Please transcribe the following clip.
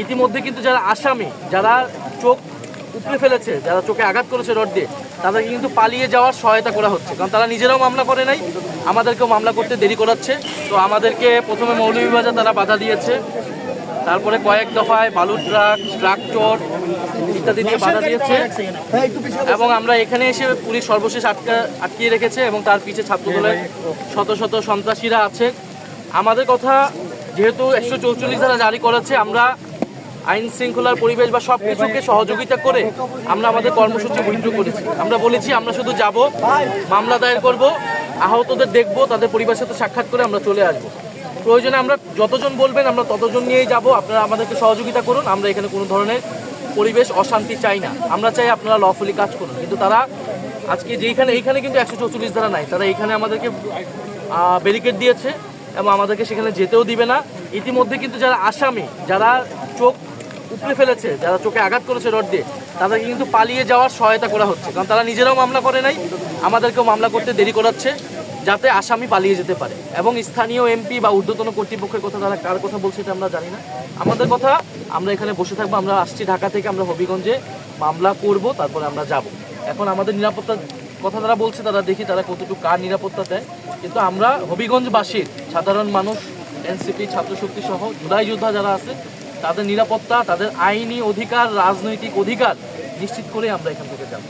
ইতিমধ্যে কিন্তু যারা আসামি, যারা চোখ উপড়ে ফেলেছে, যারা চোখে আঘাত করেছে রড দিয়ে, তাদেরকে কিন্তু পালিয়ে যাওয়ার সহায়তা করা হচ্ছে। কারণ তারা নিজেরাও মামলা করে নাই, আমাদেরকেও মামলা করতে দেরি করাচ্ছে। তো আমাদেরকে প্রথমে মৌলভীবাজার তারা বাধা দিয়েছে, তারপরে কয়েক দফায় বালুর ট্রাক, ট্রাক্টর ইত্যাদি দিয়ে বাধা দিয়েছে, এবং আমরা এখানে এসে পুলিশ সর্বশেষ আটকিয়ে রেখেছে এবং তার পিছে ছাত্রদলের শত শত সন্ত্রাসীরা আছে। আমাদের কথা যেহেতু 144 ধারা জারি করেছে, আমরা আইন শৃঙ্খলার পরিবেশ বা সব কিছুকে সহযোগিতা করে আমরা আমাদের কর্মসূচি উইথড্র করেছি। আমরা বলেছি আমরা শুধু যাব, মামলা দায়ের করব, আহতদের দেখব, তাদের পরিবারের সাথে সাক্ষাৎ করে আমরা চলে আসব। প্রয়োজনে আমরা যতজন বলবেন আমরা ততজন নিয়েই যাব। আপনারা আমাদেরকে সহযোগিতা করুন। আমরা এখানে কোনো ধরনের পরিবেশ অশান্তি চাই না, আমরা চাই আপনারা লফুলি কাজ করুন। কিন্তু তারা আজকে এইখানে কিন্তু 144 ধারা নাই, তারা এইখানে আমাদেরকে ব্যারিকেড দিয়েছে এবং আমাদেরকে সেখানে যেতেও দিবে না। ইতিমধ্যে কিন্তু যারা আসামি, যারা চোখ উপড়ে ফেলেছে, যারা চোখে আঘাত করেছে রড দিয়ে, তাদেরকে কিন্তু পালিয়ে যাওয়ার সহায়তা করা হচ্ছে। কারণ তারা নিজেরাও মামলা করে নাই, আমাদেরকেও মামলা করতে দেরি করাচ্ছে, যাতে আসামি পালিয়ে যেতে পারে। এবং স্থানীয় এমপি বা ঊর্ধ্বতন কর্তৃপক্ষের কথা, তারা কার কথা বলছে এটা আমরা জানি না। আমাদের কথা, আমরা এখানে বসে থাকবো। আমরা আসছি ঢাকা থেকে, আমরা হবিগঞ্জে মামলা করব, তারপরে আমরা যাব। এখন আমাদের নিরাপত্তার কথা তারা বলছে, তারা দেখি তারা কতটুকু কার নিরাপত্তা দেয়। কিন্তু আমরা হবিগঞ্জবাসীর সাধারণ মানুষ, এনসিপি, ছাত্রশক্তি সহ জুলাই যোদ্ধা যারা আছে, তাদের নিরাপত্তা, তাদের আইনি অধিকার, রাজনৈতিক অধিকার নিশ্চিত করে আমরা এখান থেকে যাব।